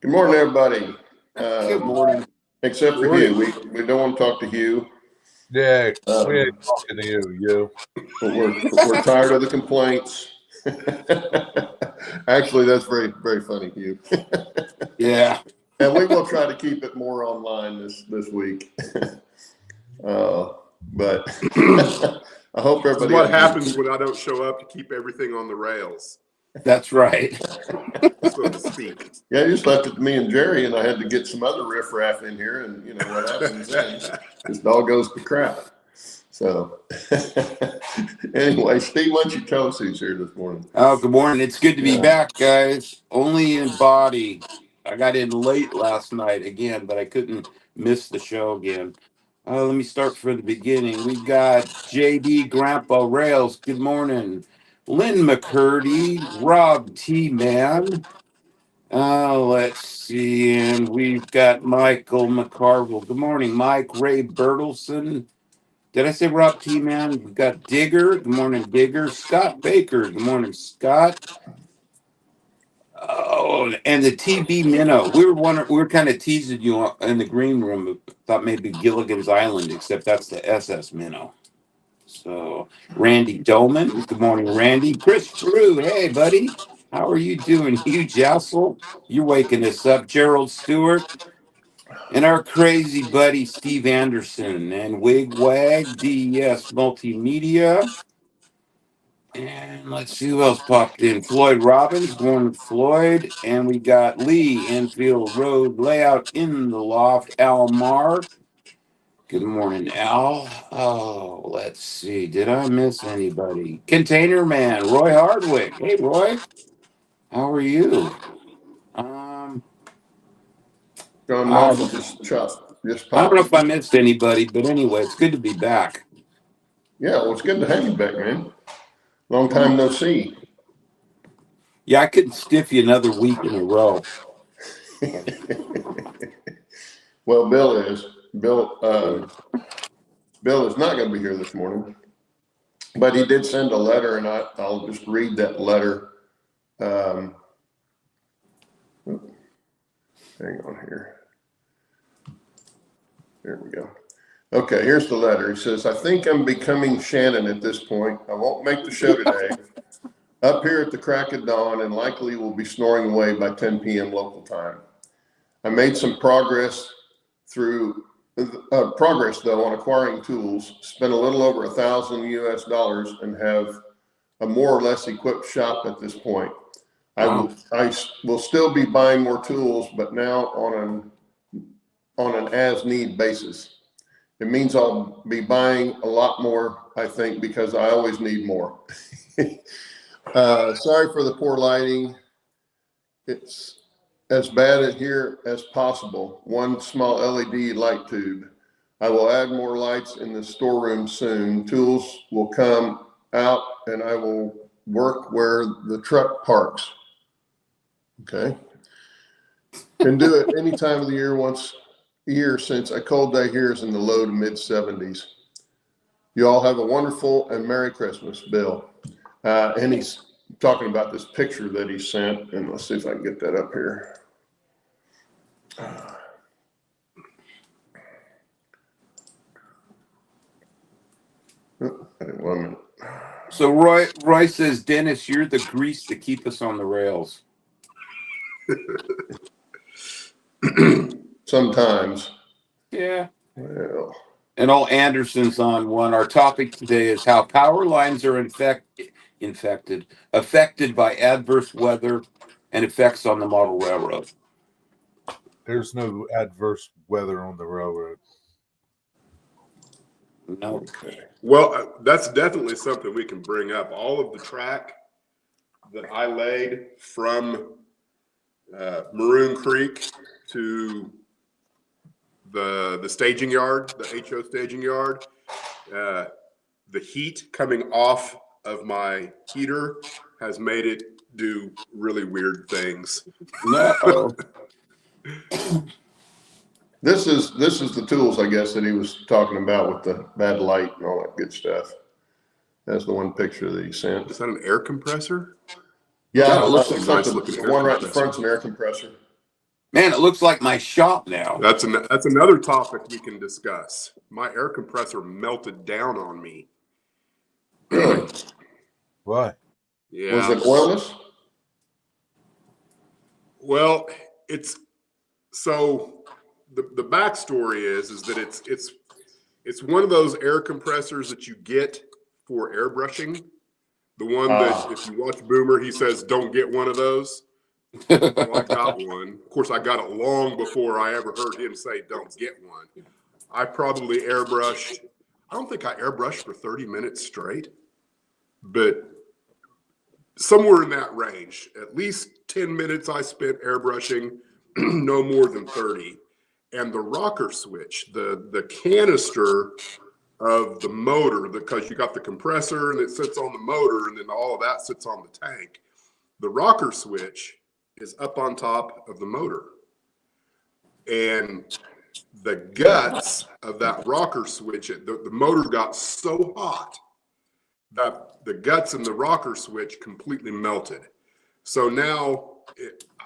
Good morning, everybody. Good morning. Except for Hugh. We don't want to talk to Hugh. Yeah, we ain't talking to you. But we're tired of the complaints. Actually, that's very, very funny, Hugh. Yeah. And we will try to keep it more online this week. But I hope everybody. This is what happens when I don't show up to keep everything on the rails. That's right. So to speak. Yeah, you just left it to me and Jerry, and I had to get some other riffraff in here, and you know what happens then? This dog goes to crap. So anyway, Steve, why don't you tell us who's here this morning? Oh, good morning. It's good to be back, guys. Only in body. I got in late last night again, but I couldn't miss the show again. Let me start from the beginning. We got JD Grandpa Rails. Good morning. Lynn McCurdy, Rob T. Man. Let's see. And we've got Michael McCarville. Good morning, Mike. Ray Bertelson. Did I say Rob T. Man? We've got Digger. Good morning, Digger. Scott Baker. Good morning, Scott. Oh, and the TB Minnow. We were kind of teasing you in the green room. Thought maybe Gilligan's Island, except that's the SS Minnow. So, Randy Doman. Good morning, Randy. Chris Drew. Hey, buddy. How are you doing? Hugh Jassel. You're waking us up. Gerald Stewart. And our crazy buddy, Steve Anderson. And Wigwag, DES Multimedia. And let's see who else popped in. Floyd Robbins, good morning, Floyd. And we got Lee, Enfield Road Layout in the Loft, Al Marr. Good morning, Al. Oh, let's see. Did I miss anybody? Container Man, Roy Hardwick. Hey, Roy. How are you? John Marshall just I don't know if I missed anybody, but anyway, it's good to be back. Yeah, well, it's good to have you back, man. Long time no see. Yeah, I couldn't stiff you another week in a row. Well, Bill is not going to be here this morning, but he did send a letter, and I'll just read that letter. Hang on here. There we go. Okay, here's the letter. He says, I think I'm becoming Shannon at this point. I won't make the show today. Up here at the crack of dawn and likely will be snoring away by 10 p.m. local time. I made some progress though on acquiring tools, spent a little over $1,000 US and have a more or less equipped shop at this point. I will still be buying more tools, but now on an as-need basis. It means I'll be buying a lot more, I think, because I always need more. Sorry for the poor lighting. It's as bad here as possible. One small LED light tube. I will add more lights in the storeroom soon. Tools will come out and I will work where the truck parks. Okay. And do it any time of the year once a year since a cold day here is in the low to mid 70s. You all have a wonderful and Merry Christmas, Bill. And he's talking about this picture that he sent, and let's see if I can get that up here. One minute. So Roy says, Dennis, you're the grease to keep us on the rails. Sometimes. Yeah. Well. And all Anderson's on one. Our topic today is how power lines are affected by adverse weather and effects on the model railroad. There's no adverse weather on the railroad. No. Okay. Well, that's definitely something we can bring up. All of the track that I laid from Maroon Creek to the staging yard, the HO staging yard, the heat coming off of my heater has made it do really weird things. No. This is the tools, I guess, that he was talking about with the bad light and all that good stuff. That's the one picture that he sent. Is that an air compressor? Yeah, it looks like it's nice the looking one right in compressor. front's an air compressor. Man, it looks like my shop now. That's another topic we can discuss. My air compressor melted down on me. Really? Why? Yeah. Was it oilless? Well, it's so the backstory is that it's one of those air compressors that you get for airbrushing. The one that if you watch Boomer, he says, "Don't get one of those." Well, I got one. Of course, I got it long before I ever heard him say, "Don't get one." I probably airbrushed. I don't think I airbrushed for 30 minutes straight, but somewhere in that range. At least 10 minutes I spent airbrushing, no more than 30. And the rocker switch, the canister of the motor, because you got the compressor and it sits on the motor, and then all of that sits on the tank. The rocker switch is up on top of the motor. And the guts of that rocker switch, the motor got so hot that the guts in the rocker switch completely melted. So now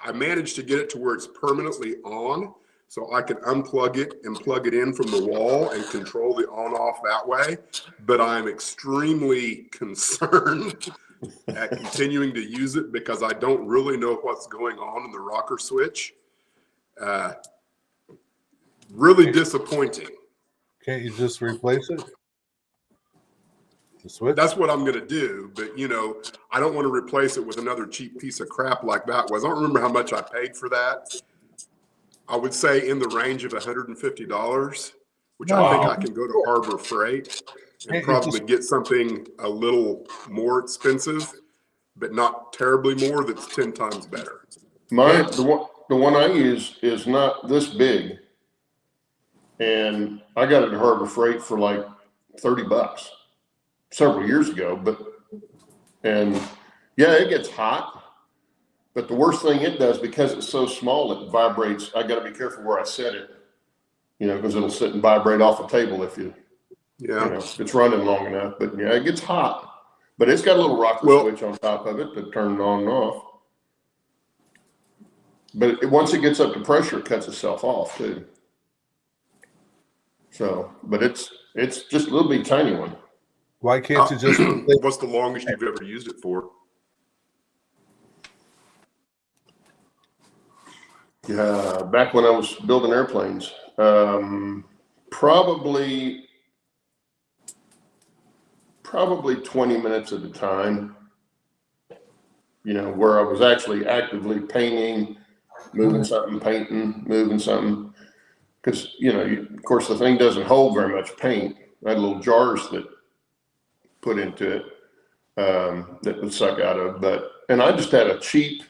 I managed to get it to where it's permanently on, so I can unplug it and plug it in from the wall and control the on-off that way. But I'm extremely concerned at continuing to use it because I don't really know what's going on in the rocker switch. Really disappointing. Can't you just replace it? The switch? That's what I'm going to do. But, you know, I don't want to replace it with another cheap piece of crap like that was. I don't remember how much I paid for that. I would say in the range of $150, which I think I can go to Harbor Freight and probably get something a little more expensive, but not terribly more, that's 10 times better. The one I use is not this big. And I got it at Harbor Freight for like $30 several years ago, and yeah, it gets hot, but the worst thing it does, because it's so small, it vibrates. I got to be careful where I set it, you know, because it'll sit and vibrate off the table if you know, if it's running long enough. But yeah, it gets hot, but it's got a little rocker switch on top of it to turn it on and off. But once it gets up to pressure, it cuts itself off too. So, but it's just a little bitty tiny one. Why can't you just? What's the longest you've ever used it for? Yeah, back when I was building airplanes, probably 20 minutes at a time. You know, where I was actually actively painting, moving something, painting, moving something. Because, you know, of course, the thing doesn't hold very much paint. I had little jars that put into it that would suck out of. And I just had a cheap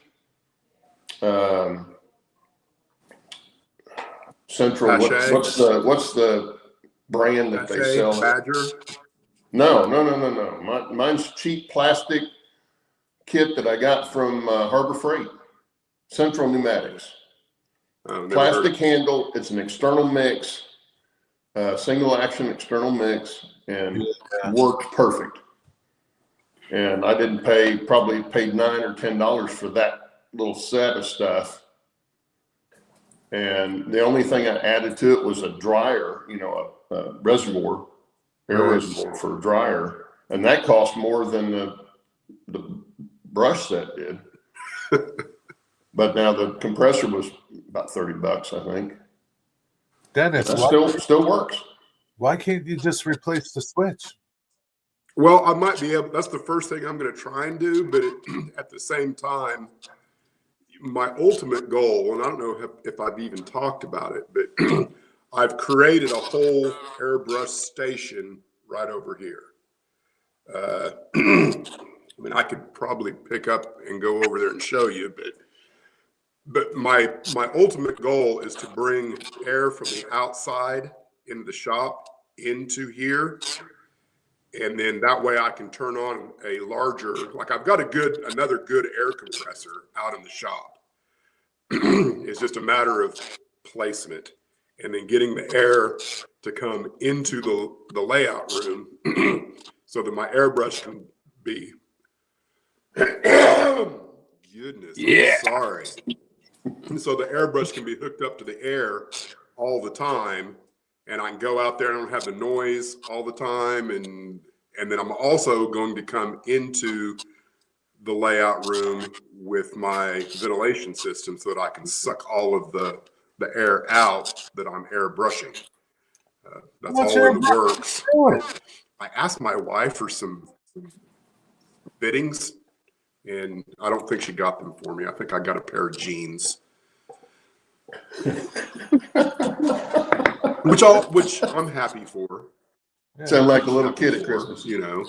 Central. What's the brand that they sell? Badger? No. Mine's cheap plastic kit that I got from Harbor Freight. Central Pneumatics. Plastic handle. It's an external mix, single action external mix, and worked perfect. And I didn't probably paid $9 or $10 for that little set of stuff. And the only thing I added to it was a dryer, you know, a reservoir, air reservoir for a dryer. And that cost more than the brush set did. But now the compressor was about $30, I think. Dennis, still works. Why can't you just replace the switch? Well, I might be able. That's the first thing I'm going to try and do. But at the same time, my ultimate goal, and I don't know if I've even talked about it, but I've created a whole airbrush station right over here. I mean, I could probably pick up and go over there and show you, but my ultimate goal is to bring air from the outside into the shop into here. And then that way I can turn on a larger, like I've got another good air compressor out in the shop. It's just a matter of placement and then getting the air to come into the layout room so that my airbrush can be, goodness, Yeah. I'm sorry. So the airbrush can be hooked up to the air all the time, and I can go out there and I don't have the noise all the time. And then I'm also going to come into the layout room with my ventilation system so that I can suck all of the air out that I'm airbrushing. That's What's all in the airbrush? works. I asked my wife for some fittings, and I don't think she got them for me. I think I got a pair of jeans. which I'm happy for. Yeah. Sound like a little kid at Christmas. You know.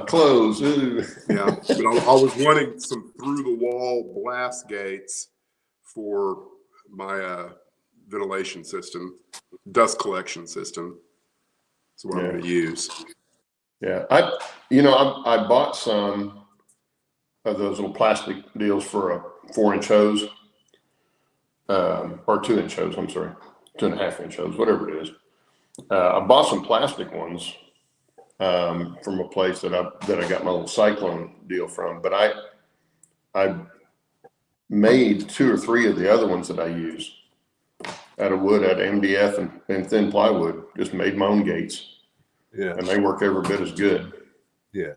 Clothes. Ooh. Yeah, but I was wanting some through the wall blast gates for my ventilation system, dust collection system. That's what I'm going to use. Yeah, I bought some of those little plastic deals for a 4-inch hose, or 2-inch hose. I'm sorry, 2.5-inch hose, whatever it is. I bought some plastic ones from a place that I got my little cyclone deal from, but I made 2 or 3 of the other ones that I use out of wood, out of MDF and thin plywood. Just made my own gates. Yeah. And they work every bit as good. Yeah.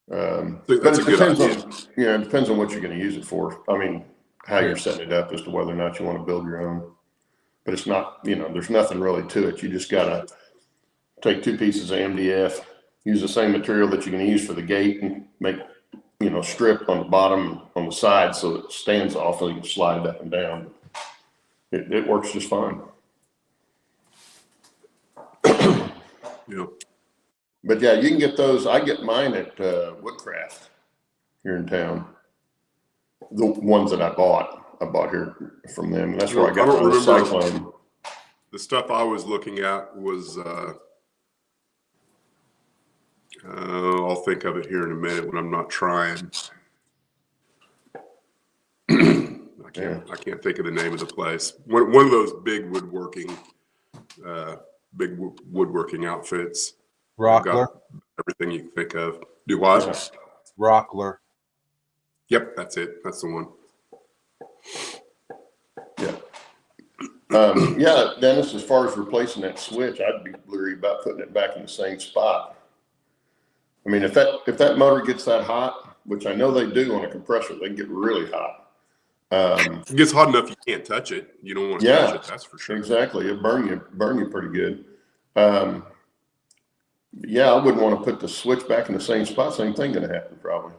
But That's a it good depends idea. on, it depends on what you're going to use it for. I mean, how you're setting it up as to whether or not you want to build your own. But it's not, there's nothing really to it. You just got to take 2 pieces of MDF, use the same material that you're going to use for the gate, and make, strip on the bottom, on the side, so it stands off and you can slide it up and down. It works just fine. Yeah. But yeah, you can get those. I get mine at Woodcraft here in town. The ones that I bought here from them. That's where I got my cyclone. The stuff I was looking at was, I'll think of it here in a minute when I'm not trying. I can't think of the name of the place. One of those big woodworking outfits. Rockler. Everything you can think of. Do what? Yeah. Rockler. Yep, that's it. That's the one. Yeah. Yeah, Dennis, as far as replacing that switch, I'd be leery about putting it back in the same spot. I mean, if that motor gets that hot, which I know they do on a compressor, they get really hot. It gets hot enough you can't touch it. You don't want to touch it, that's for sure. Exactly. It'll burn you pretty good. Yeah, I wouldn't want to put the switch back in the same spot. Same thing going to happen probably.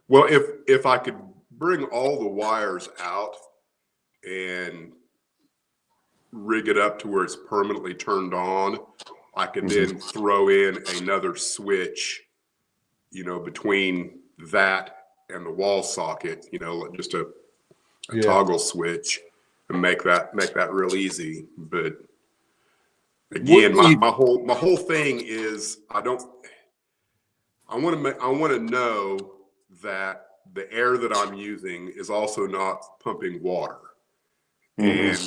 Well, if I could bring all the wires out and rig it up to where it's permanently turned on, I could then throw in another switch, between that and the wall socket, just a toggle switch, and make that real easy. But again, my whole thing is I want to know that the air that I'm using is also not pumping water. And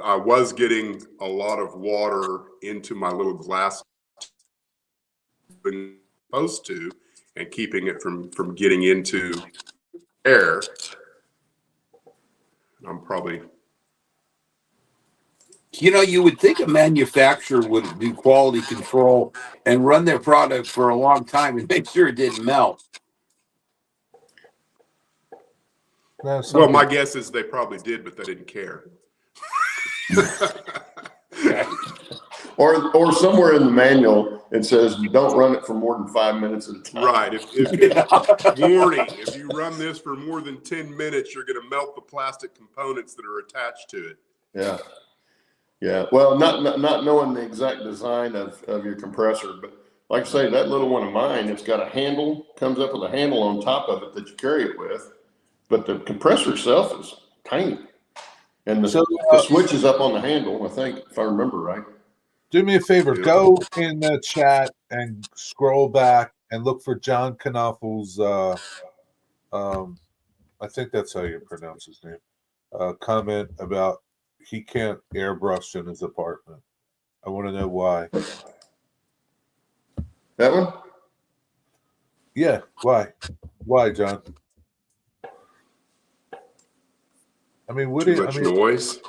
I was getting a lot of water into my little glass supposed to, and keeping it from getting into air. I'm probably. You would think a manufacturer would do quality control and run their product for a long time and make sure it didn't melt. Well, my guess is they probably did, but they didn't care. Or somewhere in the manual it says you don't run it for more than 5 minutes at a time. Right. Warning: if you run this for more than 10 minutes, you're going to melt the plastic components that are attached to it. Yeah. Yeah. Well, not knowing the exact design of your compressor, but like I say, that little one of mine, it's got a handle, comes up with a handle on top of it that you carry it with, but the compressor itself is tiny. And the switch is up on the handle, I think, if I remember right. Do me a favor, go in the chat and scroll back and look for John Knopfel's, I think that's how you pronounce his name, comment about he can't airbrush in his apartment. I want to know why. That one? Yeah, why? Why, John? I mean, Too much noise.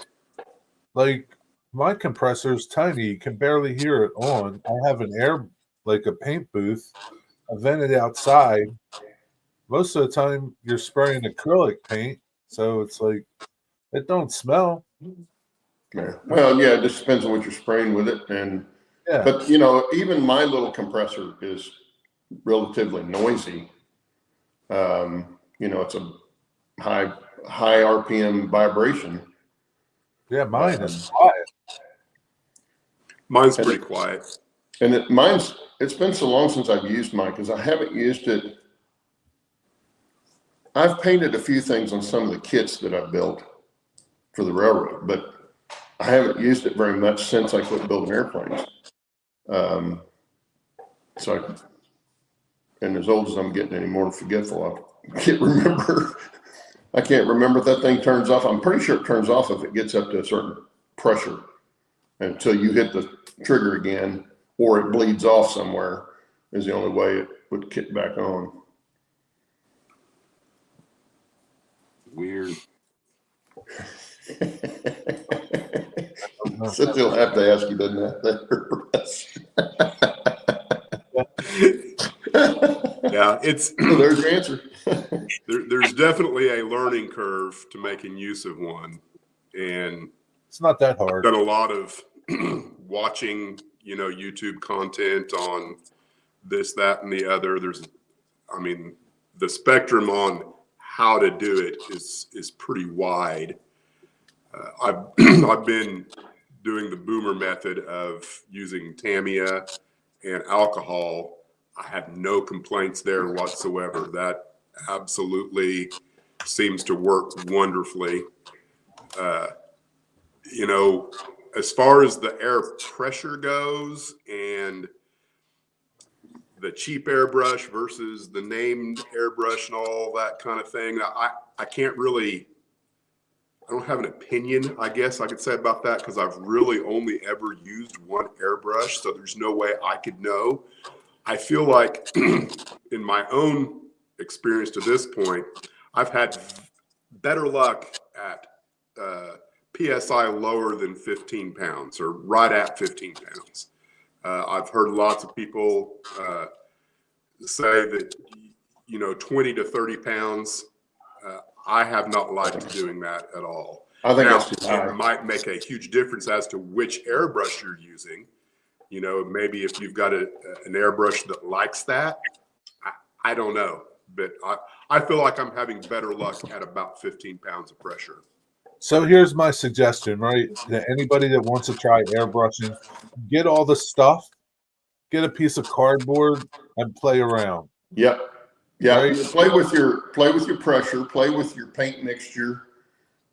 like my compressor is tiny. You can barely hear it on. I have like a paint booth. I vented outside. Most of the time, you're spraying acrylic paint, so it's like it don't smell. Yeah. Well, yeah, it just depends on what you're spraying with it. Yeah, But, you know, even my little compressor is relatively noisy. You know, it's a high RPM vibration. yeah, mine is quiet. Mine's pretty quiet. And it's been so long since I've used mine because I haven't used it. I've painted a few things on some of the kits that I've built for the railroad, but I haven't used it very much since I quit building airplanes. And as old as I'm getting any more forgetful, I can't remember if that thing turns off. I'm pretty sure it turns off if it gets up to a certain pressure until you hit the trigger again, or it bleeds off somewhere is the only way it would kick back on. Weird. Cynthia will have to ask you, doesn't it? Yeah, it's There's your answer. there's definitely a learning curve to making use of one, and It's not that hard. done a lot of watching, you know, YouTube content on this, that, and the other. I mean, the spectrum on how to do it is pretty wide. I've been doing the boomer method of using Tamiya and alcohol. I had no complaints there whatsoever. That absolutely seems to work wonderfully. You know, as far as the air pressure goes and the cheap airbrush versus the named airbrush and all that kind of thing, I can't really, I don't have an opinion, I guess I could say about that, because I've really only ever used one airbrush, so there's no way I could know. I feel like in my own experience to this point, I've had better luck at PSI lower than 15 pounds or right at 15 pounds. I've heard lots of people say that, you know, 20 to 30 pounds. I have not liked doing that at all. I think now, that's too high. it might make a huge difference as to which airbrush you're using. You know, maybe if you've got an airbrush that likes that, I don't know. But I feel like I'm having better luck at about 15 pounds of pressure. So here's my suggestion, right? To anybody that wants to try airbrushing, get all the stuff, get a piece of cardboard, and play around. Yep. Yeah. Right. Play with your pressure, play with your paint mixture,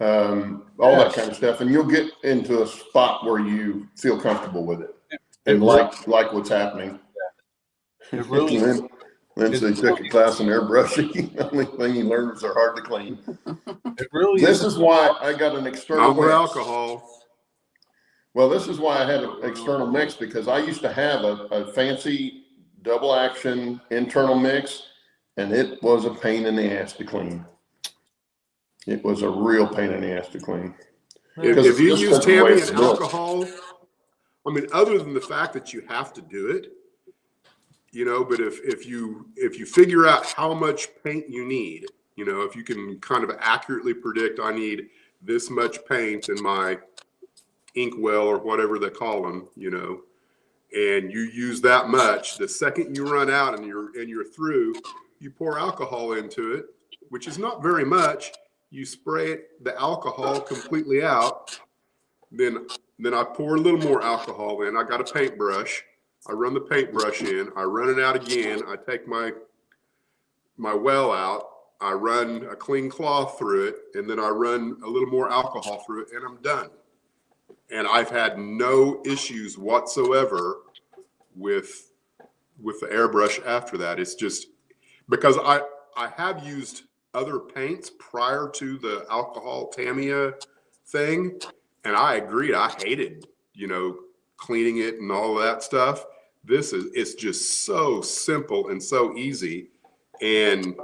all that kind of stuff, and you'll get into a spot where you feel comfortable with it and like what's happening. It really. Lindsay took a class in airbrushing. The only thing he learned was they're hard to clean. It really This is why I got an external Not with mix. alcohol. Well, this is why I had an external mix, because I used to have a fancy double action internal mix, and it was a pain in the ass to clean. It was a real pain in the ass to clean. If you use because of the way Tamiya it's and built. alcohol, I mean, other than the fact that you have to do it, you know, but if you figure out how much paint you need, you know, if you can kind of accurately predict, I need this much paint in my inkwell or whatever they call them, you know, and you use that much, the second you run out and you're through, you pour alcohol into it, which is not very much. You spray the alcohol completely out. Then I pour a little more alcohol in. I got a paintbrush. I run the paintbrush in. I run it out again. I take my well out. I run a clean cloth through it, and then I run a little more alcohol through it, and I'm done. And I've had no issues whatsoever with the airbrush after that. It's just because I have used other paints prior to the alcohol Tamiya thing, and I agreed. I hated, you know, cleaning it and all of that stuff. It's just so simple and so easy, and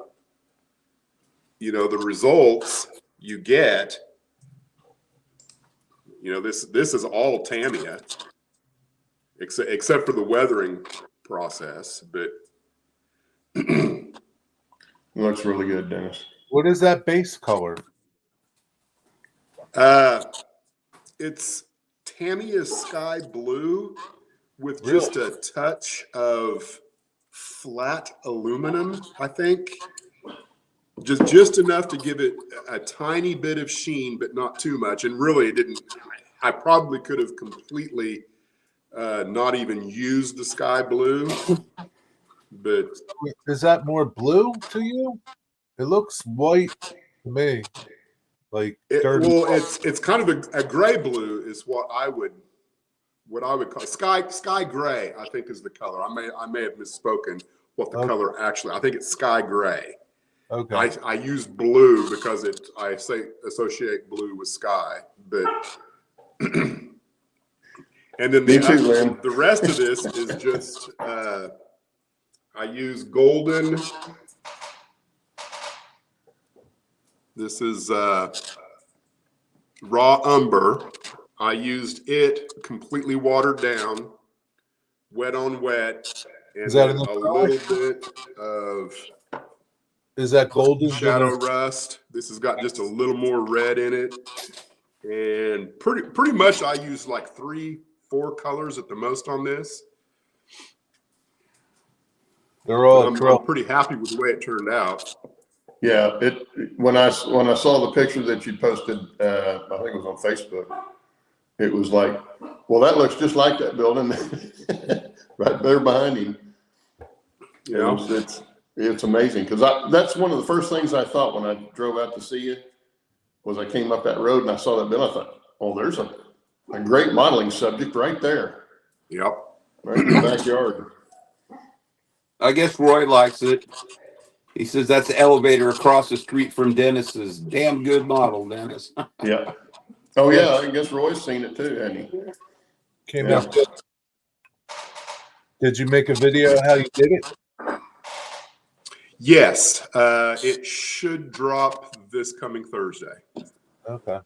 you know the results you get You know, this is all Tamiya, except for the weathering process. But It looks really good, Dennis. What is that base color? it's Tamiya sky blue with Really? just a touch of flat aluminum, I think. Just enough to give it a tiny bit of sheen, but not too much. And really, it didn't. I probably could have completely not even used the sky blue, but Is that more blue to you? It looks white to me, like dirty. well, it's kind of a gray blue is what I would call sky gray. I think is the color. I may have misspoken what the color actually. I think it's sky gray. Okay. I use blue because I associate blue with sky, but and then the rest of this is just I use golden. This is raw umber. I used it completely watered down, wet on wet, and Is that then a little bit of. Is that golden Shadow rust. This has got just a little more red in it, and pretty much I use like 3-4 colors at the most on this. They're all. I'm pretty happy with the way it turned out. Yeah, when I saw the picture that you posted, I think it was on Facebook. It was like, well, that looks just like that building right there behind him. Yeah, it's amazing because that's one of the first things I thought when I drove out to see you was I came up that road and I saw that building. I thought, oh, there's a great modeling subject right there. Yep. Right in the backyard. I guess Roy likes it. He says that's the elevator across the street from Dennis's. Damn good model, Dennis. Yeah. Oh yeah, I guess Roy's seen it too, hasn't he? Came out good. Did you make a video how you did it? Yes, it should drop this coming Thursday. Okay.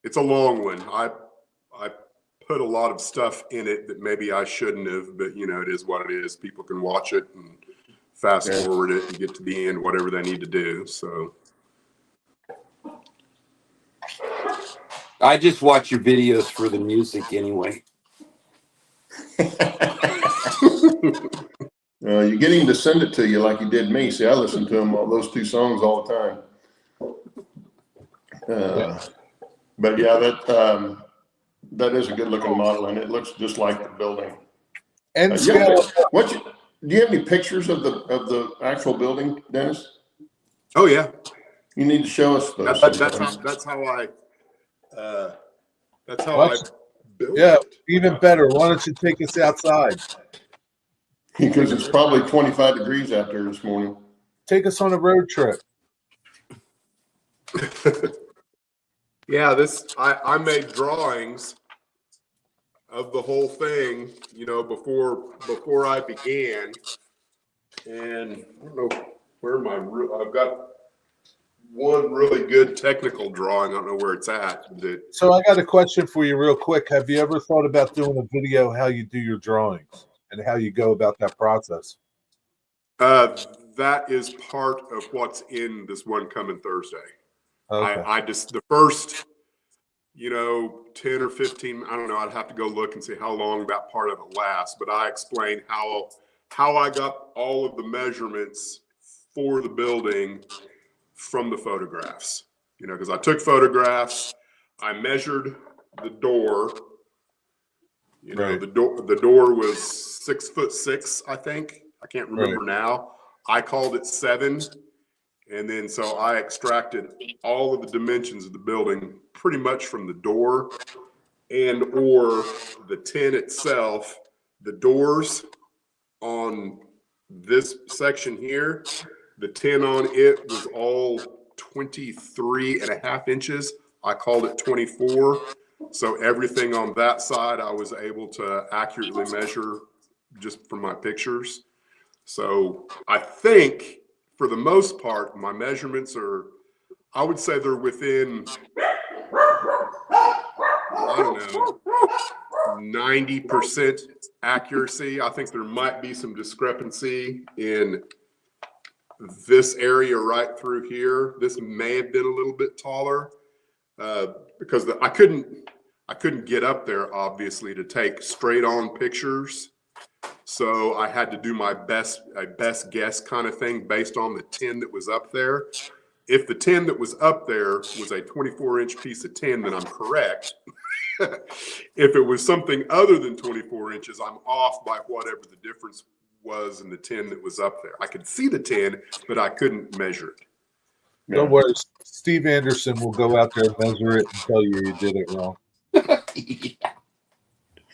It's a long one. I put a lot of stuff in it that maybe I shouldn't have, but you know, it is what it is. People can watch it and fast forward it and get to the end, whatever they need to do. So I just watch your videos for the music anyway. You get him to send it to you like he did me. See, I listen to him those 2 songs all the time. But yeah, that is a good looking model, and it looks just like the building. And do you have any pictures of the actual building, Dennis? Oh yeah, you need to show us those. That's how I built it. Even better. Why don't you take us outside? Because it's probably 25 degrees out there this morning. Take us on a road trip. Yeah, I made drawings of the whole thing, you know, before I began, and I don't know where I've got one really good technical drawing. I don't know where it's at. So I got a question for you real quick. Have you ever thought about doing a video how you do your drawings and how you go about that process? That is part of what's in this one coming Thursday. Okay. I just, the first, 10 or 15, I don't know, I'd have to go look and see how long that part of it lasts, but I explained how I got all of the measurements for the building from the photographs, because I took photographs, I measured the door, right. the door was 6'6", I think. I can't remember now. I called it 7. And then so I extracted all of the dimensions of the building pretty much from the door and or the tin itself. The doors on this section here, the tin on it was all 23.5 inches. I called it 24. So everything on that side I was able to accurately measure just from my pictures. So I think for the most part, my measurements are, I would say they're within I don't know, 90% accuracy. I think there might be some discrepancy in this area right through here. This may have been a little bit taller because I couldn't get up there, obviously, to take straight on pictures. So I had to do my best guess kind of thing based on the tin that was up there. If the tin that was up there was a 24-inch piece of tin, then I'm correct. If it was something other than 24 inches, I'm off by whatever the difference was in the tin that was up there. I could see the tin, but I couldn't measure it. Don't worry. Steve Anderson will go out there and measure it and tell you did it wrong.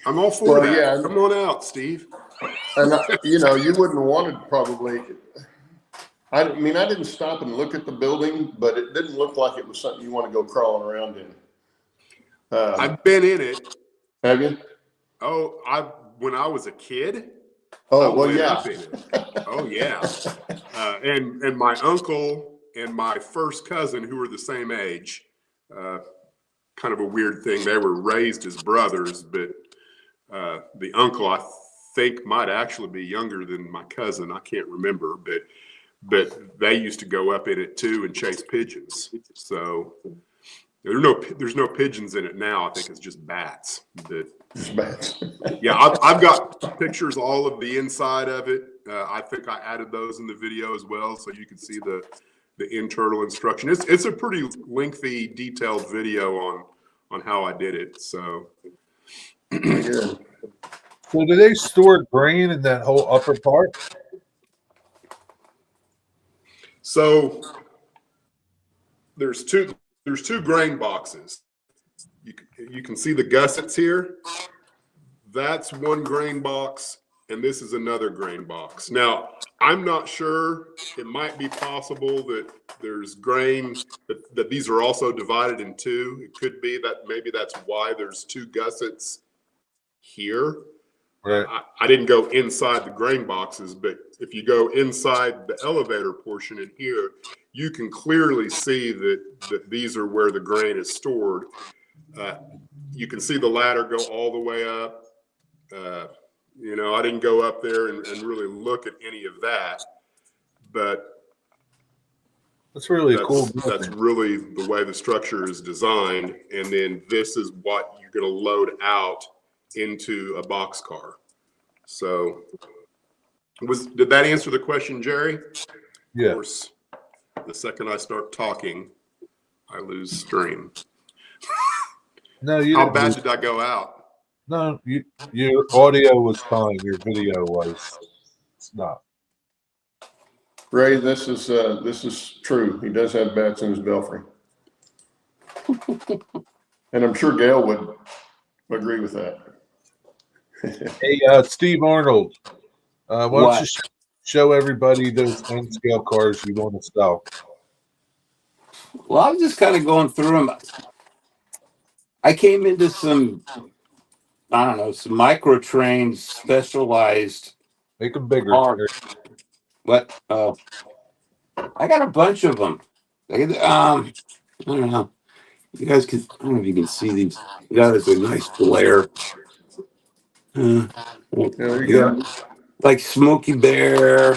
I'm all for that. Yeah. Come on out, Steve. And, you know, you wouldn't want it probably. I mean, I didn't stop and look at the building, but it didn't look like it was something you want to go crawling around in. I've been in it. Have you? Oh, when I was a kid. Oh, well, yeah. Up in it. Oh, yeah. And my uncle and my first cousin, who were the same age, kind of a weird thing. They were raised as brothers, but the uncle, I think, might actually be younger than my cousin. I can't remember, but they used to go up in it too and chase pigeons. So there's no pigeons in it now. I think it's just bats. But yeah, I've got pictures all of the inside of it. I think I added those in the video as well, so you can see the internal instruction. It's a pretty lengthy, detailed video on how I did it. So. Good. So do they store grain in that whole upper part? So there's two grain boxes. You can see the gussets here. That's one grain box, and this is another grain box. Now, I'm not sure. It might be possible that there's grain that these are also divided in two. It could be that maybe that's why there's two gussets here. Right. I didn't go inside the grain boxes, but if you go inside the elevator portion in here, you can clearly see that these are where the grain is stored. You can see the ladder go all the way up. You know, I didn't go up there and really look at any of that, but That's really cool. That's really the way the structure is designed. And then this is what you're going to load out into a boxcar. So did that answer the question, Jerry? Yeah. Of course, the second I start talking, I lose stream. No, you How didn't bad lose- did I go out? No, your audio was fine. Your video was not. Ray, this is true. He does have bats in his belfry. And I'm sure Gail would agree with that. Hey, Steve Arnold, why don't you show everybody those N scale cars you want to sell? Well, I was just kind of going through them. I came into some, I don't know, some micro trains, specialized Make them bigger. cars. What? Oh, I got a bunch of them. I don't know. You guys can. I don't know if you can see these. That is a nice glare. There you go. Like Smokey Bear,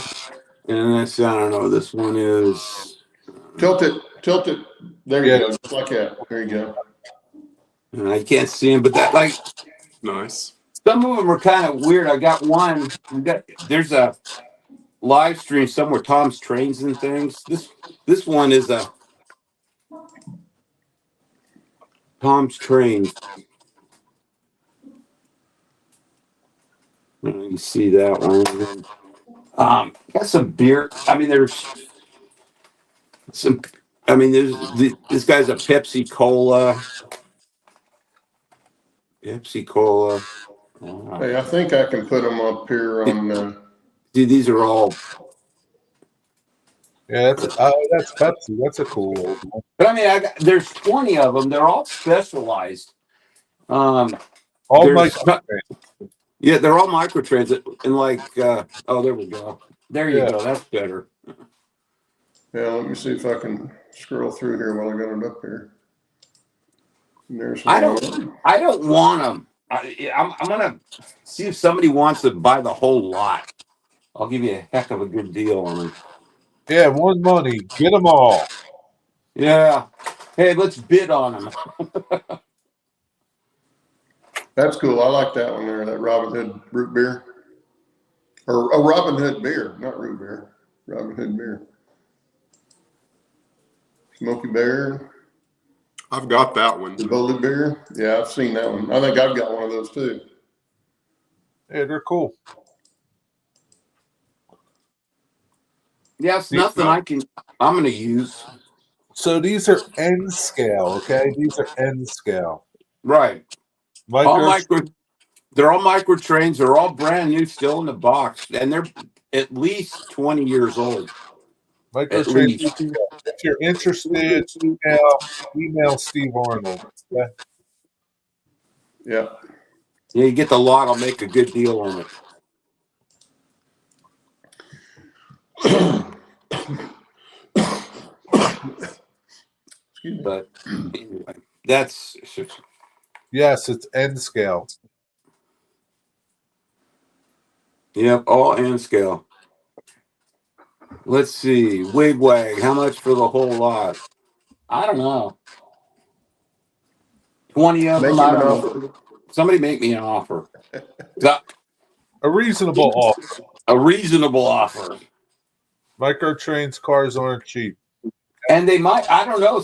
and this. I don't know. This one is. Tilt it. There you go. Just like that. There you go. I can't see them, but that like Nice. some of them are kind of weird. I got one. There's a live stream somewhere. Tom's Trains and Things. This one is a Tom's Trains. You see that one? Got some beer. I mean, there's some. I mean, this guy's a Pepsi Cola. Pepsi Cola. Hey, I think I can put them up here on. See, these are all. Yeah, that's Pepsi. That's a cool old one. But I mean, there's 20 of them. They're all specialized. All There's- my Yeah, they're all microtransit, and like, oh, there we go. There you Yeah. go. That's better. Yeah, let me see if I can scroll through here while I got it up here. And there's I one. don't want them. I'm gonna see if somebody wants to buy the whole lot. I'll give you a heck of a good deal on them. Yeah, one money. Get them all. Yeah. Hey, let's bid on them. That's cool. I like that one there, that Robin Hood root beer. Or a Robin Hood beer, not root beer. Robin Hood beer. Smoky Bear, I've got that one. the Bowley beer. Yeah, I've seen that one. I think I've got one of those too. Yeah, they're cool. Yeah, it's nothing I'm gonna use. So these are N scale, okay? These are N scale. Right. They're all micro trains. They're all brand new, still in the box, and they're at least 20 years old. Micro At train. least. If you're interested, email Steve Arnold. Okay? Yeah. Yeah, you get the lot, I'll make a good deal on it. Excuse me. But anyway, that's Yes, it's N scale. yep, all N scale. Let's see, wigwag. How much for the whole lot? I don't know. 20 of Make them. him I an don't offer. know. Somebody make me an offer. A reasonable offer. A reasonable offer. Micro trains cars aren't cheap. And they might, I don't know,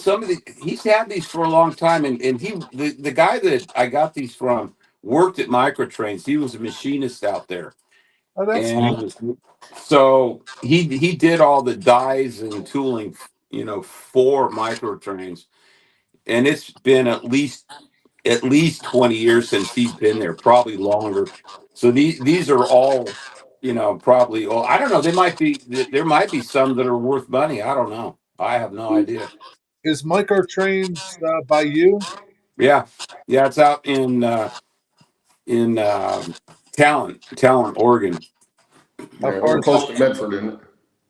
he's had these for a long time. And the guy that I got these from worked at Microtrains. He was a machinist out there. Oh, that's neat. And so he did all the dies and tooling, for Microtrains. And it's been at least 20 years since he's been there, probably longer. So these are all, probably, well, I don't know. There might be some that are worth money. I don't know. I have no idea. Is micro trains by you? Yeah. Yeah. It's out in Talent, Oregon. How Yeah, far we're is close to Medford, isn't it?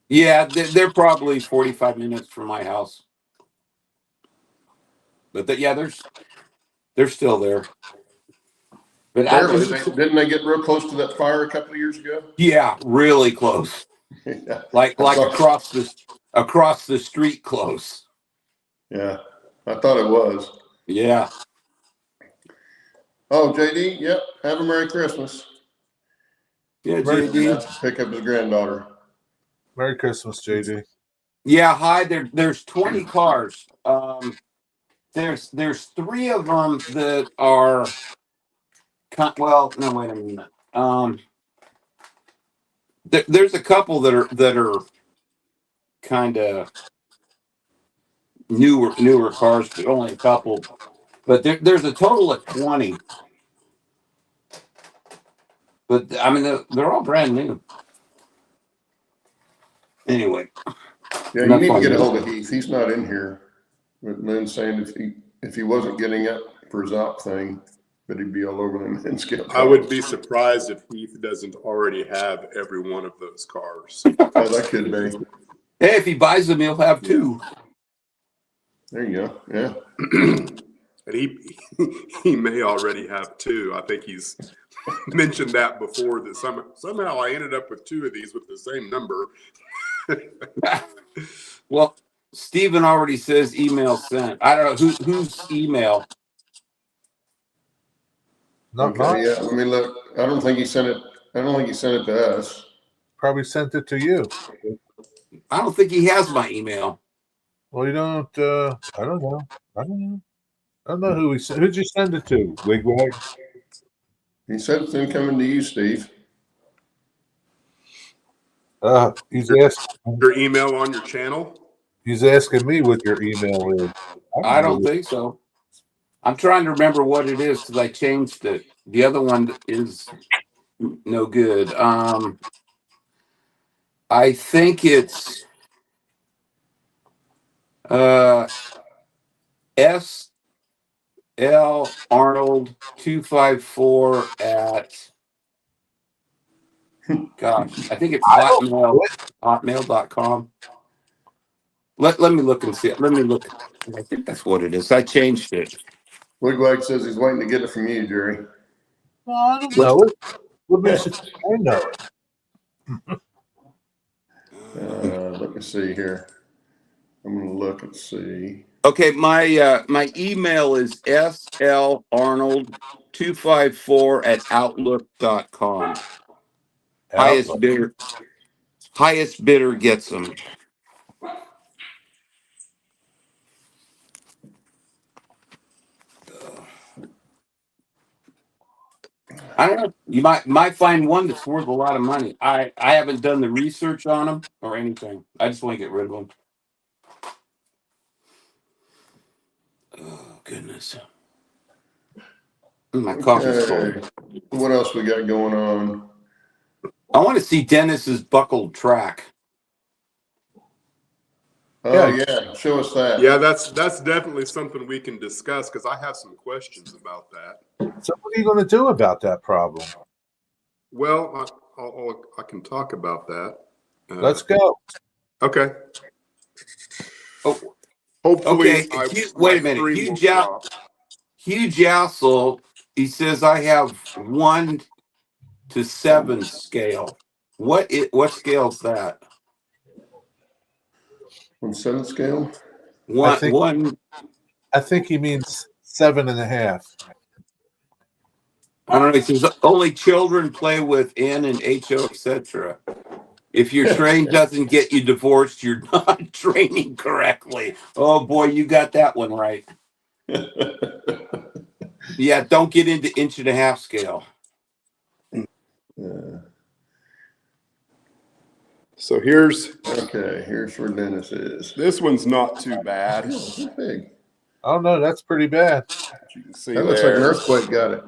Yeah. They're probably 45 minutes from my house. But they're still there. But Didn't they get real close to that fire a couple of years ago? yeah, really close. Yeah. Like across the street close. Yeah, I thought it was. Yeah. Oh, JD, yep. Have a Merry Christmas. Yeah, Merry JD. Pick up his granddaughter. Merry Christmas, JD. Yeah, hi. There's 20 cars. There's 3 of them that are well, no, wait a minute. There's a couple that are kind of newer cars, but only a couple. But there's a total of 20. But I mean, they're all brand new. Anyway. Yeah, you need to get a hold of Heath. He's not in here. With Lynn saying if he wasn't getting up for his op thing, that he'd be all over them and scale. I would be surprised if Heath doesn't already have every one of those cars. Oh, that could be. Hey, if he buys them, he'll have 2. There you go. Yeah. And he may already have 2. I think he's mentioned that before, that somehow I ended up with 2 of these with the same number. Well, Steven already says email sent. I don't know whose email. Not Okay, mine. yeah. Let me look. I don't think he sent it to us. Probably sent it to you. I don't think he has my email. Well, you don't. I don't know. I don't know who he sent. Who'd you send it to? Wigwag. He said it's incoming to you, Steve. He's asking. Your email on your channel? He's asking me what your email is. I don't think so. I'm trying to remember what it is because I changed it. The other one is no good. I think it's SL Arnold 254 at gosh, I think it's hotmail.com. Let me look and see it. Let me look. I think that's what it is. I changed it. Wigwag says he's waiting to get it from you, Jerry. Well, I don't know it. What makes you think I know it? Let me see here. I'm going to look and see. Okay, my email is slarnold254@outlook.com. Highest bidder gets them. I don't know. You might find one that's worth a lot of money. I haven't done the research on them or anything. I just want to get rid of them. Oh goodness. My coffee's cold. What else we got going on? I want to see Dennis's buckled track. Oh yeah, show us that. Yeah, that's definitely something we can discuss because I have some questions about that. So what are you going to do about that problem? Well, I can talk about that. Let's go. Okay. Oh, Hopefully, okay. Wait a minute. Hugh Jassel, he says I have 1 to 7 scale. What scale's that? 1/7 scale. I think he means 7.5. I don't know. He says only children play with N and HO, etc. If your train doesn't get you divorced, you're not training correctly. Oh boy, you got that one right. Yeah, don't get into 1.5 scale. So here's where Dennis is. This one's not too bad. Oh, it's big. Oh no, that's pretty bad. You can see That looks like an earthquake got it.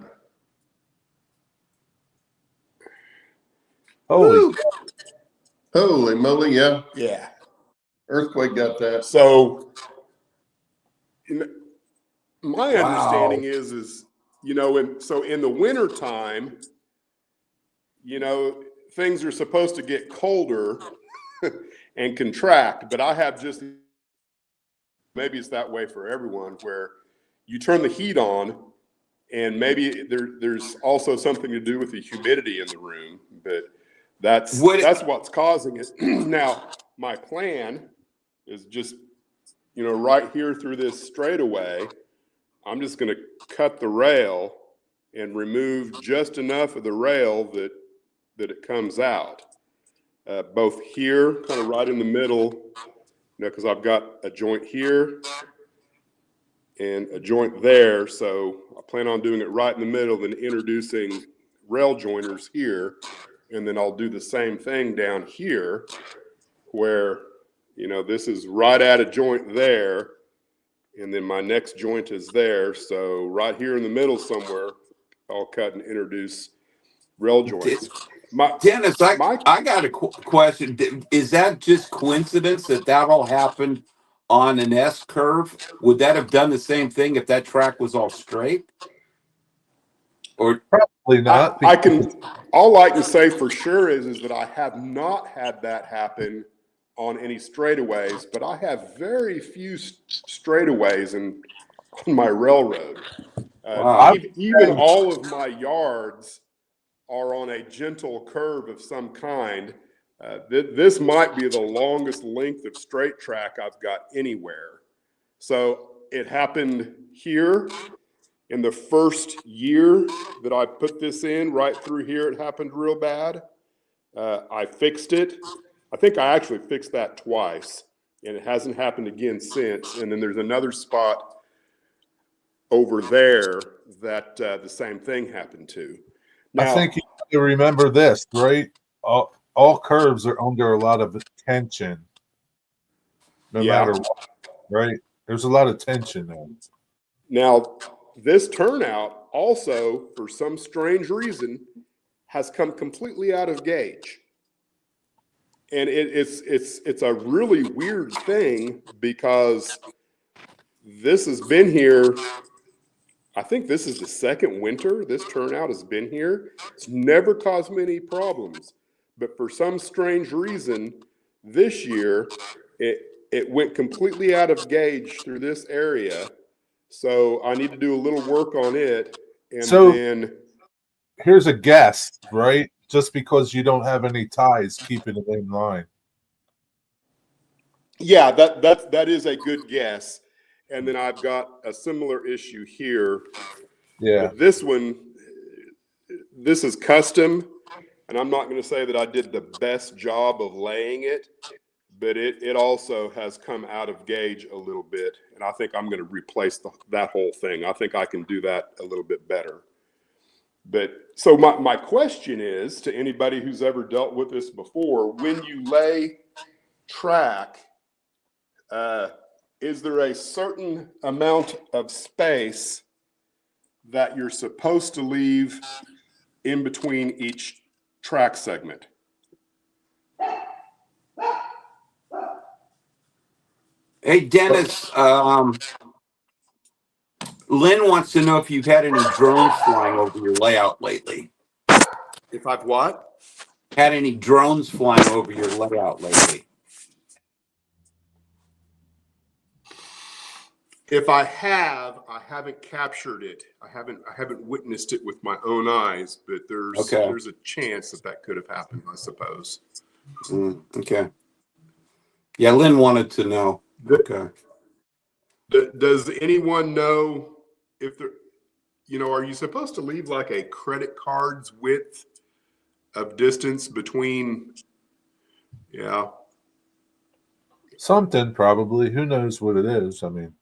Holy moly, yeah. Yeah. Earthquake got that. So my understanding is in the winter time, things are supposed to get colder and contract, but I have maybe it's that way for everyone where you turn the heat on and maybe there's also something to do with the humidity in the room, but that's what's causing it. Now, my plan is just, right here through this straightaway, I'm just going to cut the rail and remove just enough of the rail that it comes out. Both here, kind of right in the middle, because I've got a joint here and a joint there. So I plan on doing it right in the middle, then introducing rail joiners here. And then I'll do the same thing down here where, this is right at a joint there. And then my next joint is there. So right here in the middle somewhere, I'll cut and introduce rail joints. Dennis, I got a question. Is that just coincidence that all happened on an S curve? Would that have done the same thing if that track was all straight? Or probably not. All I can say for sure is that I have not had that happen on any straightaways, but I have very few straightaways on my railroad. Wow. Even all of my yards are on a gentle curve of some kind. This might be the longest length of straight track I've got anywhere. So it happened here in the first year that I put this in, right through here, it happened real bad. I fixed it. I think I actually fixed that twice, and it hasn't happened again since. And then there's another spot over there that the same thing happened to. Now, I think you have to remember this, right? All curves are under a lot of tension, no matter what, right? There's a lot of tension there. Now, this turnout also, for some strange reason, has come completely out of gauge. And it's a really weird thing because this has been here. I think this is the second winter this turnout has been here. It's never caused me any problems. But for some strange reason, this year, it went completely out of gauge through this area. So I need to do a little work on it. And So- then Here's a guess, right? Just because you don't have any ties keeping it in line. yeah, that is a good guess. And then I've got a similar issue here. Yeah. But this one, this is custom, and I'm not going to say that I did the best job of laying it, but it also has come out of gauge a little bit, and I think I'm going to replace that whole thing. I think I can do that a little bit better. But so my question is to anybody who's ever dealt with this before, when you lay track, is there a certain amount of space that you're supposed to leave in between each track segment? Hey, Dennis, Lynn wants to know if you've had any drones flying over your layout lately. If I've what? Had any drones flying over your layout lately? If I have, I haven't captured it. I haven't witnessed it with my own eyes, but there's a chance that could have happened, I suppose. Okay. Yeah, Lynn wanted to know. Okay. Does anyone know if there, are you supposed to leave like a credit card's width of distance between? Yeah. Something probably. Who knows what it is? I mean,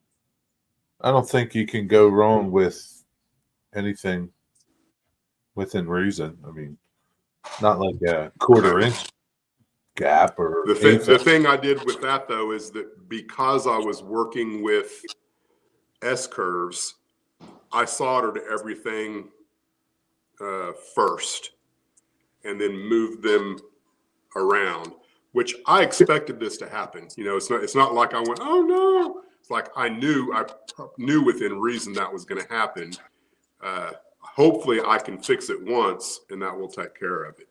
I don't think you can go wrong with anything within reason. I mean, not like a quarter-inch gap or The thing I did with that though is that because I was working with S curves, I soldered everything first and then moved them around, which I expected this to happen. It's not like I went, oh no. It's like I knew within reason that was going to happen. Hopefully I can fix it once and that will take care of it.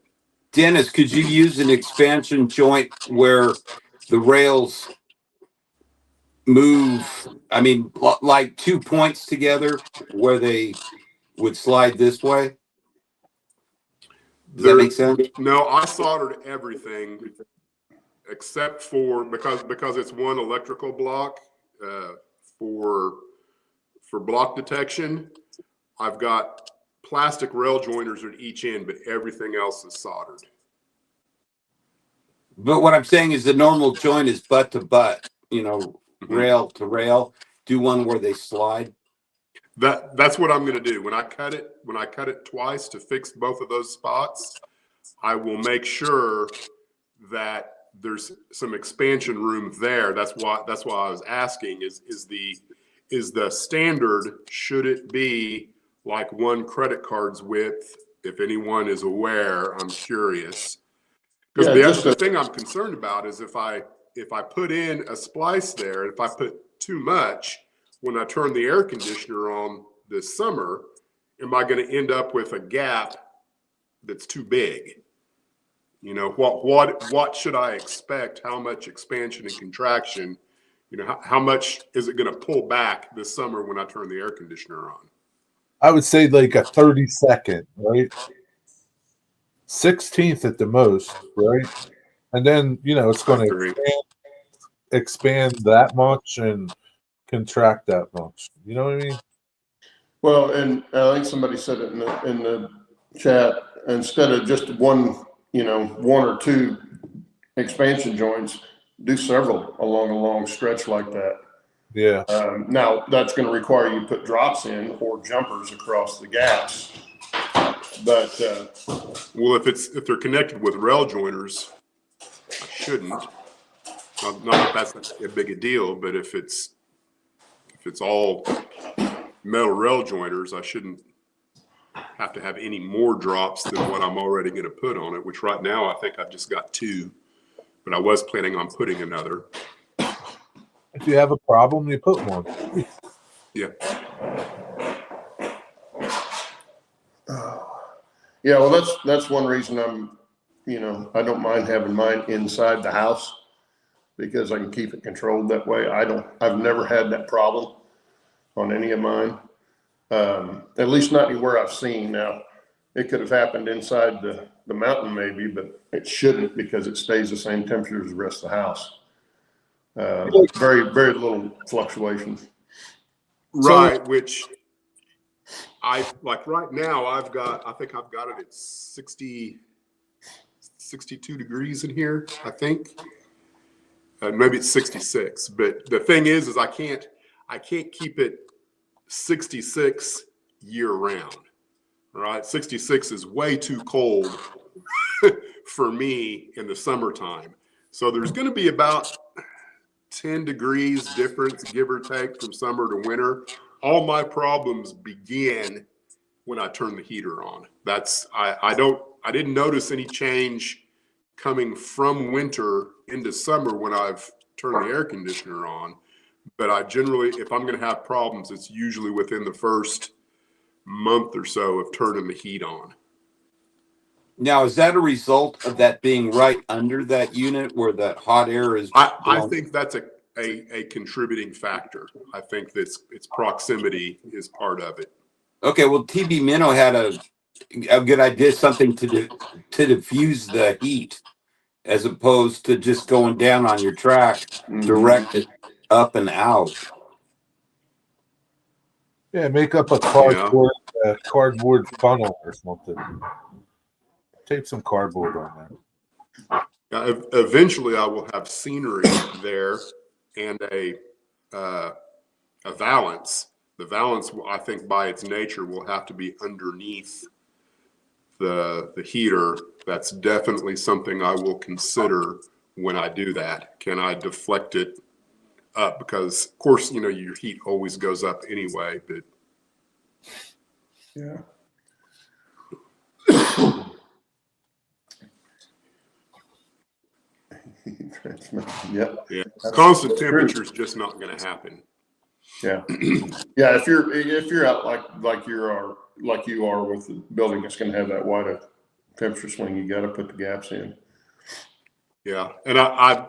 Dennis, could you use an expansion joint where the rails move, I mean, like 2 points together where they would slide this way? Does that make sense? No, I soldered everything except for, because it's one electrical block for block detection. I've got plastic rail joiners at each end, but everything else is soldered. But what I'm saying is the normal joint is butt to butt, rail to rail. Do one where they slide. That's what I'm going to do. When I cut it twice to fix both of those spots, I will make sure that there's some expansion room there. That's why I was asking is the standard, should it be like one credit card's width? If anyone is aware, I'm curious. Because the thing I'm concerned about is if I put in a splice there, if I put too much, when I turn the air conditioner on this summer, am I going to end up with a gap that's too big? What should I expect? How much expansion and contraction? How much is it going to pull back this summer when I turn the air conditioner on? I would say like a 30-second, right? 16th at the most, right? And then, it's going to expand that much and contract that much. You know what I mean? Well, and I think somebody said it in the chat, instead of just one or two expansion joints, do several along a long stretch like that. Yeah. Now that's going to require you to put drops in or jumpers across the gaps. But well, if they're connected with rail joiners, I shouldn't. Not that that's a big a deal, but if it's all metal rail joiners, I shouldn't have to have any more drops than what I'm already going to put on it. Which right now I think I've just got 2, but I was planning on putting another. If you have a problem, you put one. Yeah. Yeah, well, that's one reason I don't mind having mine inside the house, because I can keep it controlled that way. I've never had that problem. on any of mine. At least not anywhere I've seen. Now, it could have happened inside the mountain maybe, but it shouldn't because it stays the same temperature as the rest of the house. Very, very little fluctuations. Right, which I like right now I think I've got it at 60, 62 degrees in here, I think. Maybe it's 66, but the thing is I can't keep it 66 year round. All right, 66 is way too cold for me in the summertime. So there's going to be about 10 degrees difference, give or take, from summer to winter. All my problems begin when I turn the heater on. I didn't notice any change coming from winter into summer when I've turned the air conditioner on. But I generally, if I'm going to have problems, it's usually within the first month or so of turning the heat on. Now, is that a result of that being right under that unit where that hot air is? I think that's a contributing factor. I think its proximity is part of it. Okay, well, TB Minnow had a good idea, something to diffuse the heat, as opposed to just going down on your track, direct it up and out. Yeah, make up a cardboard funnel or something. Tape some cardboard on there. Eventually, I will have scenery there and a valance. The valance, I think, by its nature, will have to be underneath the heater. That's definitely something I will consider when I do that. Can I deflect it up? Because, of course, your heat always goes up anyway. But yeah. Yep. Yeah, constant temperature is just not going to happen. Yeah, yeah. If you're out like you are with the building that's going to have that wide a temperature swing, you got to put the gaps in. Yeah, and I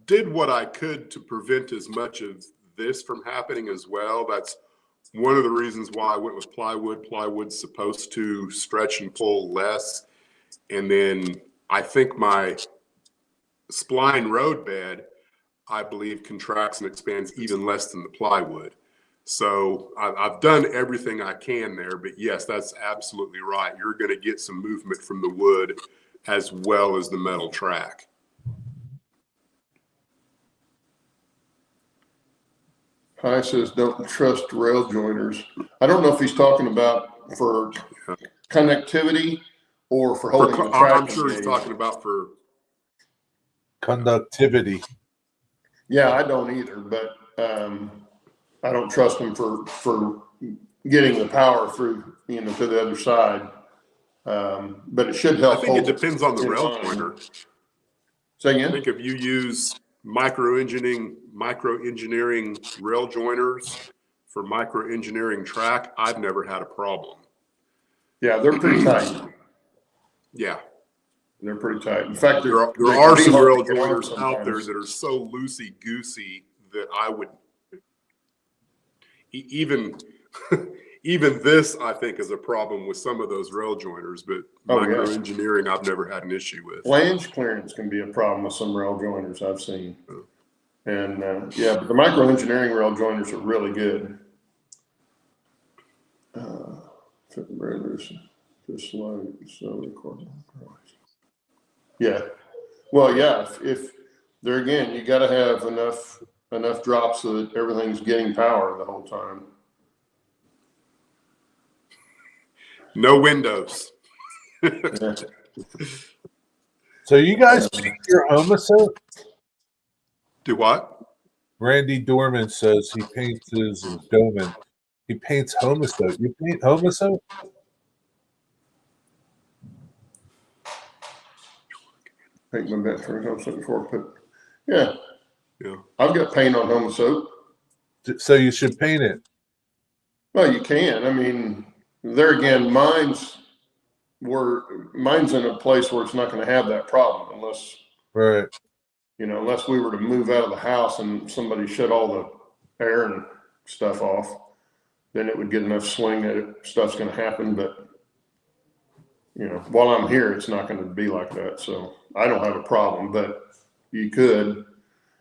did what I could to prevent as much of this from happening as well. That's one of the reasons why I went with plywood. Plywood's supposed to stretch and pull less, and then I think my spline road bed, I believe, contracts and expands even less than the plywood. So I've done everything I can there, but yes, that's absolutely right. You're going to get some movement from the wood as well as the metal track. Hi says, don't trust rail joiners. I don't know if he's talking about for connectivity or for holding the track. I'm sure he's talking about for conductivity. Yeah, I don't either, but I don't trust them for getting the power through, to the other side. But it should help. I think it depends on the rail joiner. Say again? I think if you use micro-engineering rail joiners for micro-engineering track, I've never had a problem. Yeah, they're pretty tight. Yeah. They're pretty tight. In fact, there are some rail joiners out there that are so loosey-goosey that I would even this, I think, is a problem with some of those rail joiners, but micro-engineering I've never had an issue with. Flange clearance can be a problem with some rail joiners I've seen. And but the micro-engineering rail joiners are really good. Just like so recording. Yeah. Well, yeah, if there again, you got to have enough drops so that everything's getting power the whole time. No windows. Yeah. So you guys paint your homosote? Do what? Randy Dorman says he paints his Doman. He paints homosote. You paint homosote? Paint my bed for homosote before I put. Yeah. I've got paint on homosote. So you should paint it. Well, you can. I mean, there again, mine's in a place where it's not going to have that problem unless, right? Unless we were to move out of the house and somebody shut all the air and stuff off. then it would get enough swing that stuff's going to happen. But, you know, while I'm here, it's not going to be like that. So I don't have a problem, but you could.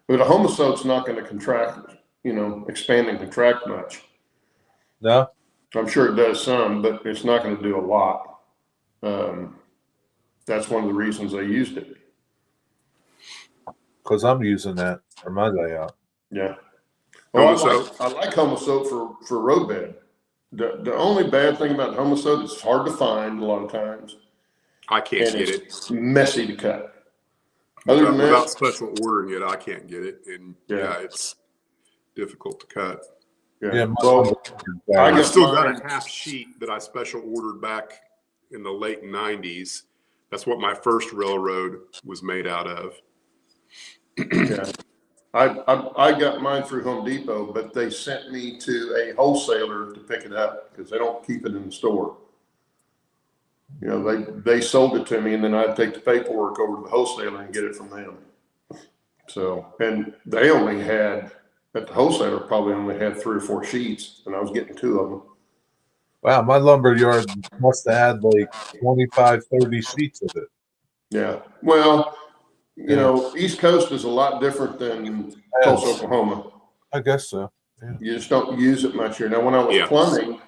But a homosote's not going to contract, you know, expand and contract much. No? I'm sure it does some, but it's not going to do a lot. That's one of the reasons I used it. Because I'm using that for my layout. Yeah. Well, Homosote? I like homosote for roadbed. The only bad thing about homosote is it's hard to find a lot of times. I can't And get it. it's messy to cut. Other than Without that, special ordering it, I can't get it. And Yeah. yeah, it's difficult to cut. yeah. my Well, I I got still got mine. a half sheet that I special ordered back in the late 90s. That's what my first railroad was made out of. Yeah. I got mine through Home Depot, but they sent me to a wholesaler to pick it up because they don't keep it in the store. You know, they sold it to me, and then I'd take the paperwork over to the wholesaler and get it from them. So, and they only had, at the wholesaler, probably only had 3 or 4 sheets, and I was getting 2 of them. Wow, my lumber yard must have had like 25, 30 sheets of it. Yeah. Well, you Yeah. know, East Coast is a lot different than Tulsa, Oklahoma. I guess so. Yeah. You just don't use it much here. Now, when I was Yeah. plumbing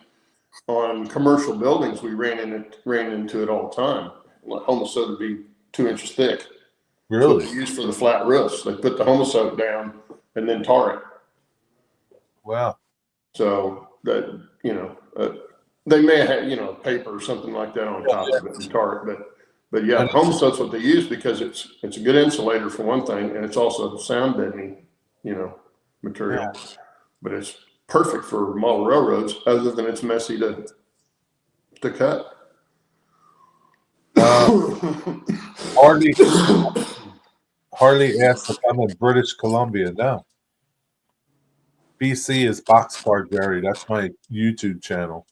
on commercial buildings, we ran into it all the time. Homosote would be 2 inches thick. That's what Really? they use for the flat roofs. They put the homosote down and then tar it. Wow. So that, you know, they may have had, you know, paper or something like that on top of it and tar it, but yeah, homosote's what they use because it's a good insulator for one thing, and it's also sound deadening, you know, material. Yeah. But it's perfect for model railroads, other than it's messy to cut. Harley asked if I'm in British Columbia. No. BC is BoxCar Jerry. That's my YouTube channel.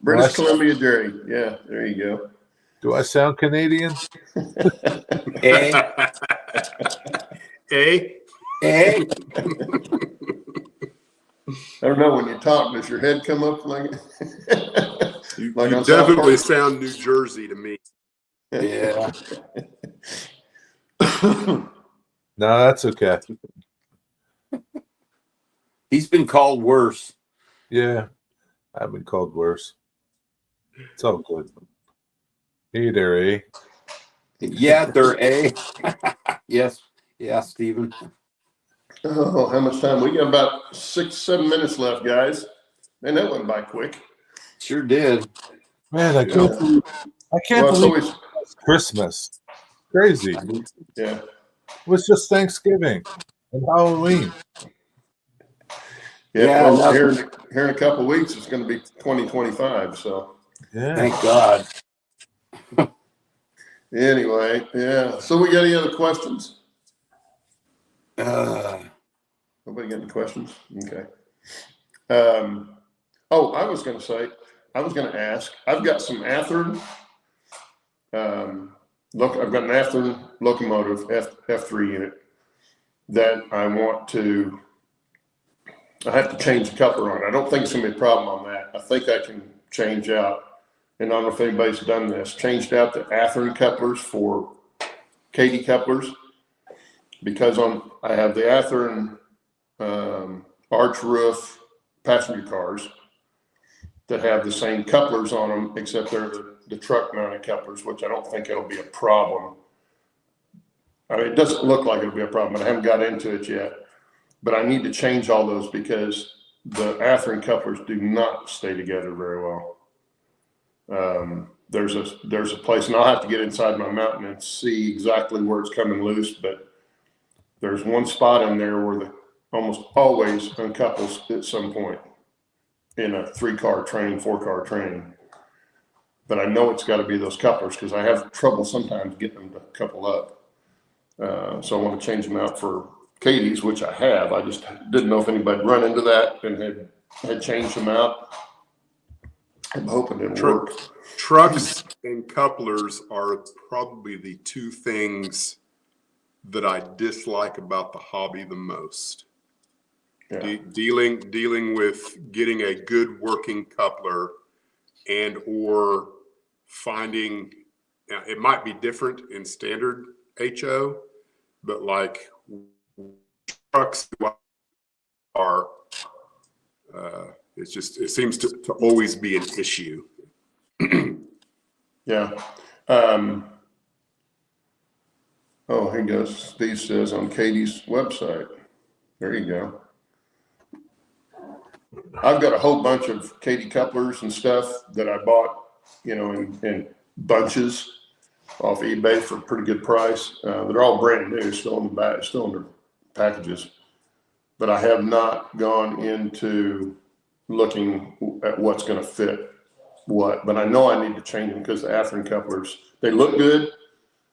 British Columbia, Jerry. Yeah, there you go. Do I sound Canadian? Eh? Hey, Eh? I don't know, when you talk, does your head come up like you Like on South definitely Park? sound New Jersey to me. Yeah. No, that's okay. He's been called worse. Yeah, I've been called worse. It's all good. Hey there, eh? Yeah, they're A. Yes. Yeah, Stephen. Oh, how much time? We got about 6, 7 minutes left, guys. And that went by quick. Sure did. Man, I Yeah. can't believe Well, it's always, it's Christmas. Crazy. yeah. It was just Thanksgiving and Halloween. Yeah, Yeah, well, nothing. here in a couple of weeks, it's going to be 2025. So Yeah. Thank God. anyway, yeah. So we got any other questions? Nobody got any questions? Okay. Oh, I was going to ask, I've got some Athearn. Look, I've got an Athearn locomotive, F3 unit that I have to change the coupler on. I don't think it's going to be a problem on that. I think I can change out, and I don't know if anybody's done this, changed out the Athearn couplers for Katy couplers, because I have the Athearn arch roof passenger cars that have the same couplers on them, except they're the truck mounted couplers, which I don't think it'll be a problem. I mean, it doesn't look like it'll be a problem, but I haven't got into it yet. But I need to change all those because the Athearn couplers do not stay together very well. There's a place, and I'll have to get inside my mountain and see exactly where it's coming loose, but there's one spot in there where almost always uncouples at some point in a 3-car train, 4-car train. But I know it's got to be those couplers because I have trouble sometimes getting them to couple up. So I want to change them out for Katie's, which I have. I just didn't know if anybody run into that and had changed them out. I'm hoping it'll work. Trucks and couplers are probably the 2 things that I dislike about the hobby the most. Yeah. Dealing with getting a good working coupler and or finding, it might be different in standard HO, but like trucks are, it seems to always be an issue. Yeah. Oh, here goes. Steve says on Katie's website. There you go. I've got a whole bunch of Katie couplers and stuff that I bought, you know, in bunches off eBay for a pretty good price. They're all brand new, still in the bag, still in their packages. But I have not gone into looking at what's going to fit what. But I know I need to change them because the Athearn couplers, they look good,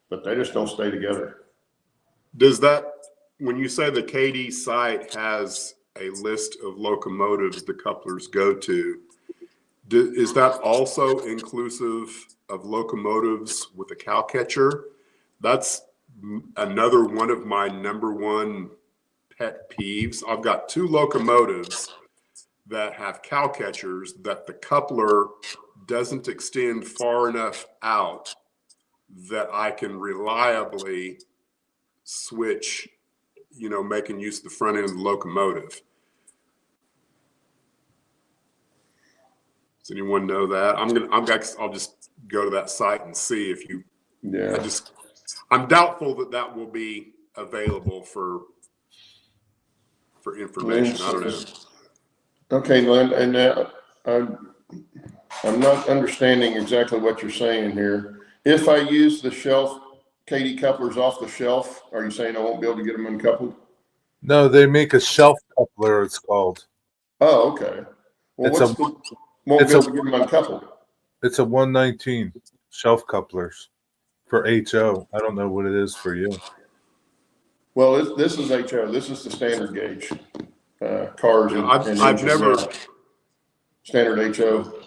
but they just don't stay together. Does that, when you say the KD site has a list of locomotives the couplers go to, is that also inclusive of locomotives with a cow catcher? That's another one of my number one pet peeves. I've got 2 locomotives that have cow catchers that the coupler doesn't extend far enough out that I can reliably switch, you know, making use of the front end of the locomotive. Does anyone know that? I'll just go to that site and see if you. Yeah. I'm doubtful that will be available for information. I don't know. Okay, Glenn, and I'm not understanding exactly what you're saying here. If I use the shelf, Katie couplers off the shelf, are you saying I won't be able to get them uncoupled? No, they make a shelf coupler. It's called. Oh, okay. Well, won't be able to get them uncoupled? It's a 119 shelf couplers for HO. I don't know what it is for you. Well, this is HO. This is the standard gauge cars. Yeah, and I've engines never. now. Standard HO.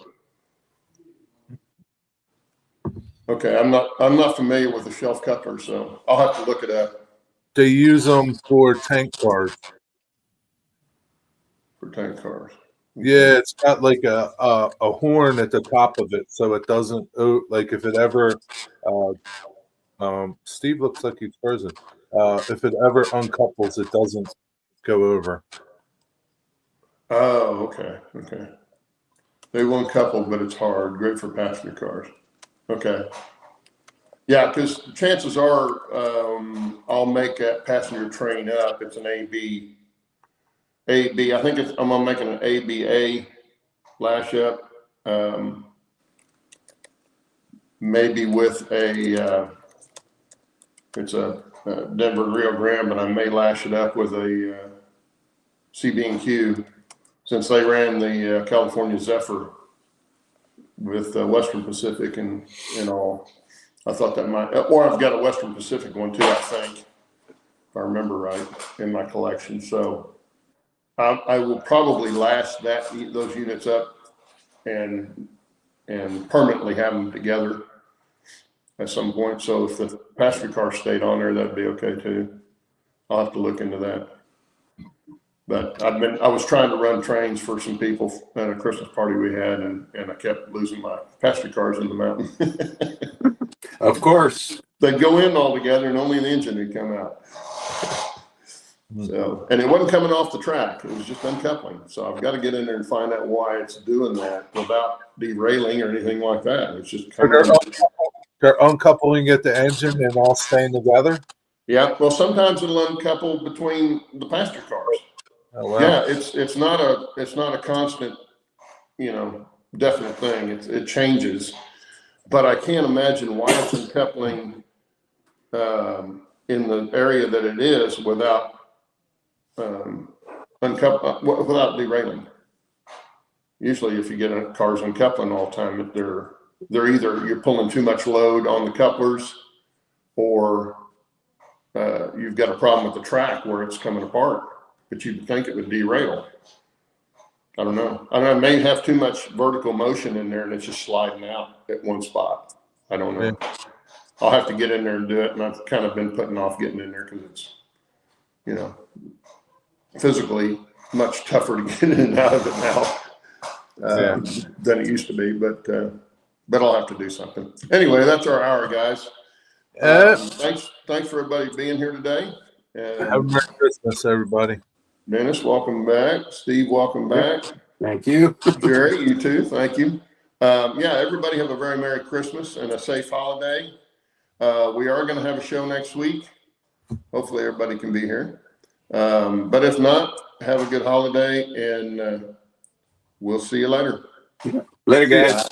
Okay, I'm not familiar with the shelf coupler, so I'll have to look it up. They use them for tank cars. For tank cars. Okay. Yeah, it's got like a horn at the top of it, so it doesn't like if it ever. Steve looks like he's frozen. If it ever uncouples, it doesn't go over. Oh, okay, okay. They will uncouple, but it's hard. Great for passenger cars. Okay. Yeah, because chances are I'll make that passenger train up. It's an AB. I think I'm making an ABA lash up. Maybe with it's a Denver Rio Grande, but I may lash it up with a CB&Q since they ran the California Zephyr with Western Pacific and all. I thought that might, or I've got a Western Pacific one too, I think, if I remember right, in my collection. So I will probably lash those units up and permanently have them together at some point. So if the passenger car stayed on there, that'd be okay too. I'll have to look into that. But I was trying to run trains for some people at a Christmas party we had, and I kept losing my passenger cars in the mountain. Of course. They'd go in all together and only the engine would come out. So, and it wasn't coming off the track. It was just uncoupling. So I've got to get in there and find out why it's doing that without derailing or anything like that. It's just They're uncoupling at the engine and all staying together? Yeah. Well, sometimes it'll uncouple between the passenger cars. Oh, wow. Yeah, it's not a constant, definite thing. It changes, but I can't imagine why it's uncoupling in the area that it is without without derailing. Usually, if you get cars uncoupling all the time, they're either you're pulling too much load on the couplers, or you've got a problem with the track where it's coming apart. But you'd think it would derail. I don't know. I may have too much vertical motion in there and it's just sliding out at one spot. I don't know. Yeah. I'll have to get in there and do it. And I've kind of been putting off getting in there because it's, you know, physically much tougher to get in and out of it now than it used to be. But I'll have to do something. Anyway, that's our hour, guys. Thanks for everybody being here today. Have a And Merry Christmas, everybody. Dennis, welcome back. Steve, welcome back. Thank you. Jerry, you too. Thank you. Yeah, everybody have a very Merry Christmas and a safe holiday. We are going to have a show next week. Hopefully everybody can be here. But if not, have a good holiday and we'll see you later. Later, guys.